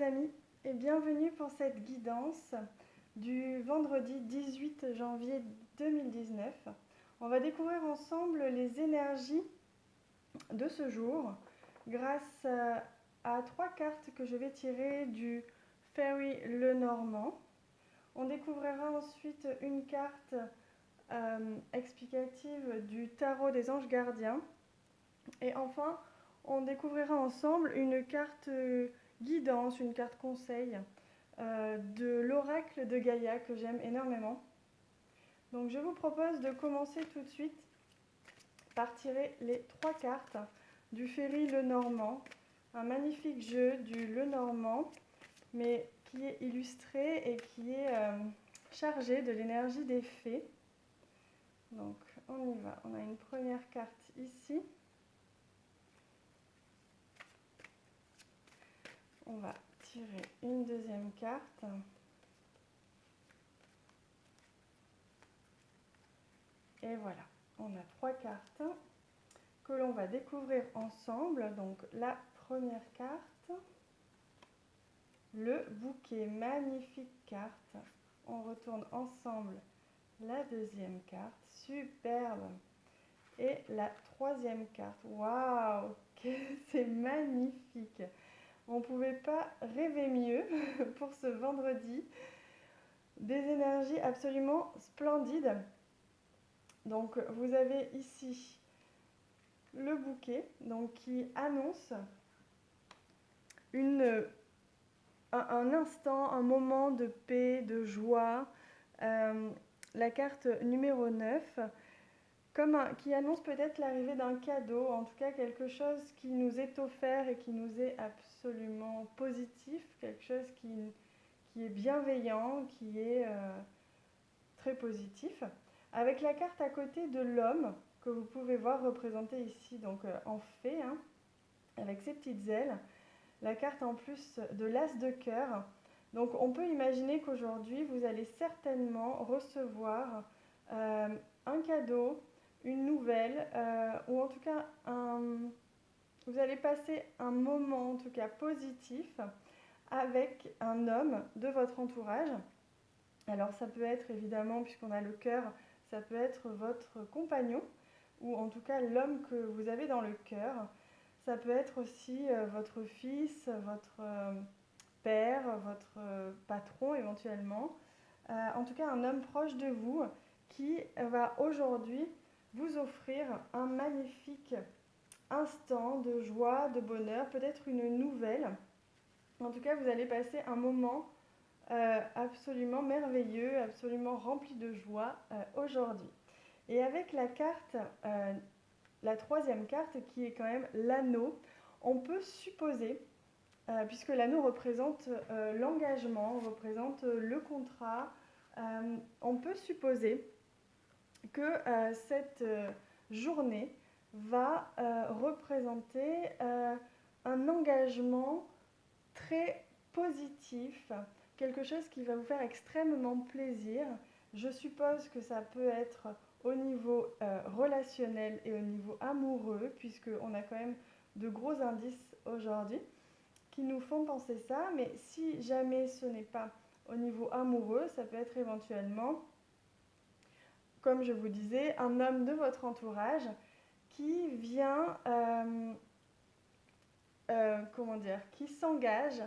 amis et bienvenue pour cette guidance du vendredi 18 janvier 2019. On va découvrir ensemble les énergies de ce jour grâce à 3 cartes que je vais tirer du Fairy Lenormand. On découvrira ensuite une carte explicative du tarot des anges gardiens. Et enfin, on découvrira ensemble une carte guidance, une carte conseil de l'oracle de Gaïa que j'aime énormément. Donc je vous propose de commencer tout de suite par tirer les 3 cartes du Fairy Lenormand. Un magnifique jeu du Lenormand, mais qui est illustré et qui est chargé de l'énergie des fées. Donc on y va, on a une première carte ici. On va tirer une deuxième carte. Et voilà, on a 3 cartes que l'on va découvrir ensemble. Donc la première carte, le bouquet, magnifique carte. On retourne ensemble la deuxième carte, superbe. Et la troisième carte, waouh, c'est magnifique. On ne pouvait pas rêver mieux pour ce vendredi. Des énergies absolument splendides. Donc vous avez ici le bouquet donc, qui annonce un instant, un moment de paix, de joie. La carte numéro 9 qui annonce peut-être l'arrivée d'un cadeau, en tout cas quelque chose qui nous est offert et qui nous est absolument positif, quelque chose qui est bienveillant, qui est très positif. Avec la carte à côté de l'homme, que vous pouvez voir représentée ici donc en fée, avec ses petites ailes. La carte en plus de l'as de cœur. Donc on peut imaginer qu'aujourd'hui, vous allez certainement recevoir un cadeau, une nouvelle, ou en tout cas, vous allez passer un moment en tout cas positif avec un homme de votre entourage. Alors ça peut être évidemment, puisqu'on a le cœur, ça peut être votre compagnon, ou en tout cas l'homme que vous avez dans le cœur. Ça peut être aussi votre fils, votre père, votre patron éventuellement. En tout cas un homme proche de vous qui va aujourd'hui vous offrir un magnifique instant de joie, de bonheur, peut-être une nouvelle. En tout cas, vous allez passer un moment absolument merveilleux, absolument rempli de joie aujourd'hui. Et avec la carte, la troisième carte qui est quand même l'anneau, on peut supposer, puisque l'anneau représente l'engagement, représente le contrat, on peut supposer que cette journée va représenter un engagement très positif, quelque chose qui va vous faire extrêmement plaisir. Je suppose que ça peut être au niveau relationnel et au niveau amoureux, puisqu'on a quand même de gros indices aujourd'hui qui nous font penser ça. Mais si jamais ce n'est pas au niveau amoureux, ça peut être éventuellement, comme je vous disais, un homme de votre entourage qui vient, qui s'engage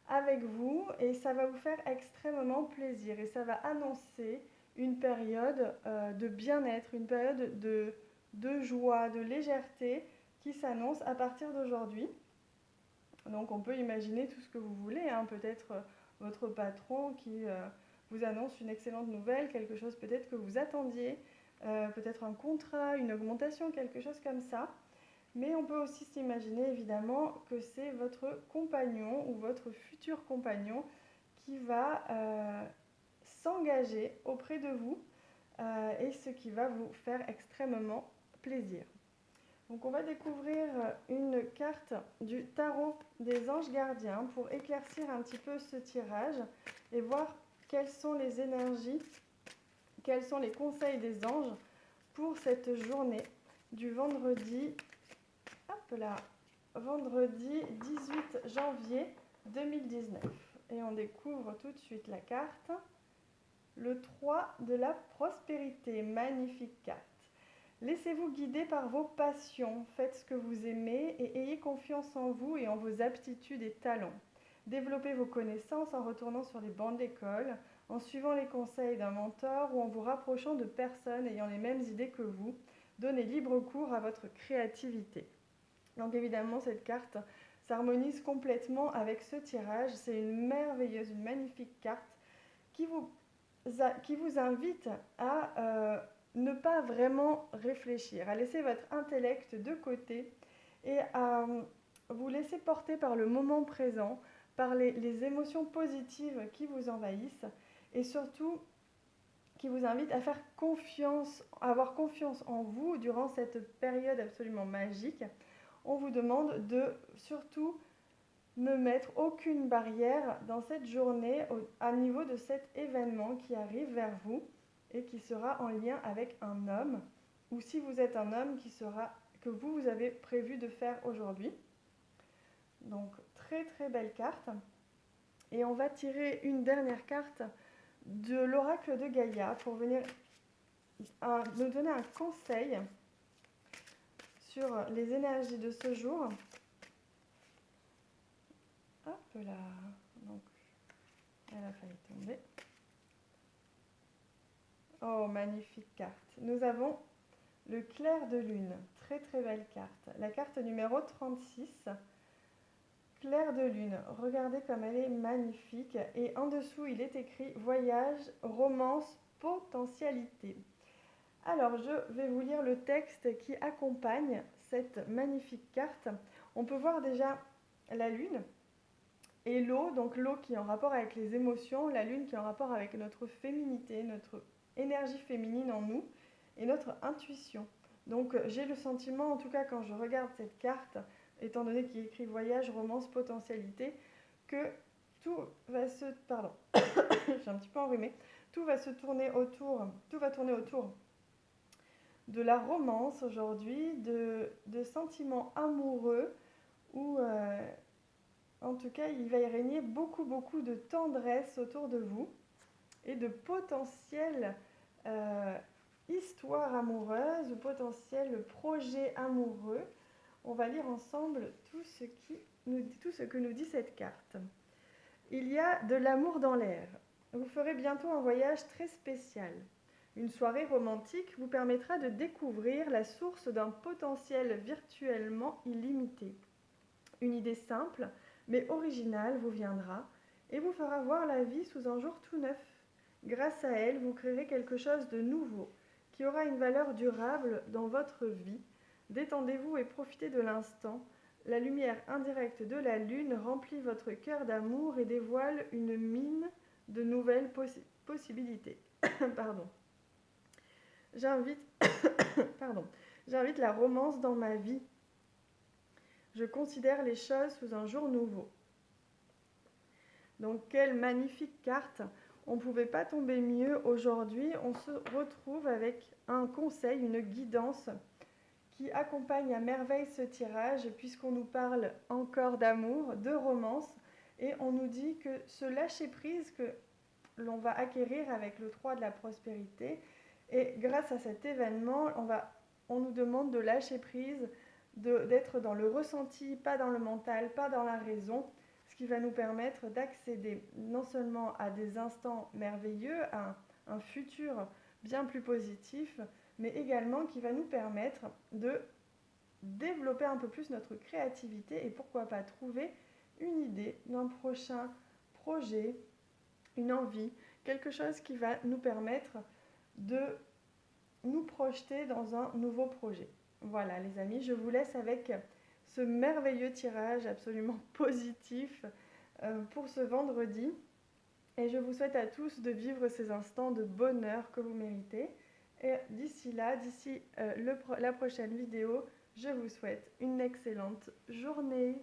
avec vous et ça va vous faire extrêmement plaisir et ça va annoncer une période de bien-être, une période de joie, de légèreté qui s'annonce à partir d'aujourd'hui. Donc on peut imaginer tout ce que vous voulez, peut-être votre patron qui vous annonce une excellente nouvelle, quelque chose peut-être que vous attendiez, peut-être un contrat, une augmentation, quelque chose comme ça. Mais on peut aussi s'imaginer évidemment que c'est votre compagnon ou votre futur compagnon qui va s'engager auprès de vous et ce qui va vous faire extrêmement plaisir. Donc on va découvrir une carte du tarot des anges gardiens pour éclaircir un petit peu ce tirage et voir quelles sont les énergies, quels sont les conseils des anges pour cette journée du vendredi 18 janvier 2019. Et on découvre tout de suite la carte. Le 3 de la prospérité, magnifique carte. Laissez-vous guider par vos passions, faites ce que vous aimez et ayez confiance en vous et en vos aptitudes et talents. Développez vos connaissances en retournant sur les bancs de l'école, en suivant les conseils d'un mentor ou en vous rapprochant de personnes ayant les mêmes idées que vous. Donnez libre cours à votre créativité. Donc évidemment, cette carte s'harmonise complètement avec ce tirage. C'est une merveilleuse, une magnifique carte qui vous invite à ne pas vraiment réfléchir, à laisser votre intellect de côté et à vous laisser porter par le moment présent, par les émotions positives qui vous envahissent et surtout qui vous invite à faire confiance, à avoir confiance en vous durant cette période absolument magique. On vous demande de surtout ne mettre aucune barrière dans cette journée à niveau de cet événement qui arrive vers vous et qui sera en lien avec un homme, ou si vous êtes un homme que vous avez prévu de faire aujourd'hui. Donc très très belle carte. Et on va tirer une dernière carte de l'oracle de Gaïa pour venir nous donner un conseil sur les énergies de ce jour. Hop là, donc elle a failli tomber. Oh, magnifique carte. Nous avons le clair de lune, très très belle carte. La carte numéro 36, clair de lune. Regardez comme elle est magnifique. Et en dessous, il est écrit voyage, romance, potentialité. Alors, je vais vous lire le texte qui accompagne cette magnifique carte. On peut voir déjà la lune et l'eau, donc l'eau qui est en rapport avec les émotions, la lune qui est en rapport avec notre féminité, notre énergie féminine en nous et notre intuition. Donc j'ai le sentiment, en tout cas quand je regarde cette carte, étant donné qu'il est écrit voyage, romance, potentialité, que tout va se... Pardon, je suis un petit peu enrhumée. Tout va tourner autour de la romance aujourd'hui, de sentiments amoureux où... en tout cas, il va y régner beaucoup, beaucoup de tendresse autour de vous et de potentielles histoires amoureuses ou potentiels projets amoureux. On va lire ensemble tout ce que nous dit cette carte. Il y a de l'amour dans l'air. Vous ferez bientôt un voyage très spécial. Une soirée romantique vous permettra de découvrir la source d'un potentiel virtuellement illimité. Une idée simple mais originale vous viendra et vous fera voir la vie sous un jour tout neuf. Grâce à elle, vous créerez quelque chose de nouveau qui aura une valeur durable dans votre vie. Détendez-vous et profitez de l'instant. La lumière indirecte de la lune remplit votre cœur d'amour et dévoile une mine de nouvelles possibilités. Pardon. J'invite la romance dans ma vie. Je considère les choses sous un jour nouveau. Donc, quelle magnifique carte! On ne pouvait pas tomber mieux aujourd'hui. On se retrouve avec un conseil, une guidance qui accompagne à merveille ce tirage puisqu'on nous parle encore d'amour, de romance et on nous dit que ce lâcher-prise que l'on va acquérir avec le 3 de la prospérité et grâce à cet événement, on nous demande de lâcher prise, d'être dans le ressenti, pas dans le mental, pas dans la raison, ce qui va nous permettre d'accéder non seulement à des instants merveilleux, à un futur bien plus positif, mais également qui va nous permettre de développer un peu plus notre créativité et pourquoi pas trouver une idée d'un prochain projet, une envie, quelque chose qui va nous permettre de nous projeter dans un nouveau projet. Voilà les amis, je vous laisse avec ce merveilleux tirage absolument positif pour ce vendredi. Et je vous souhaite à tous de vivre ces instants de bonheur que vous méritez. Et d'ici la prochaine vidéo, je vous souhaite une excellente journée.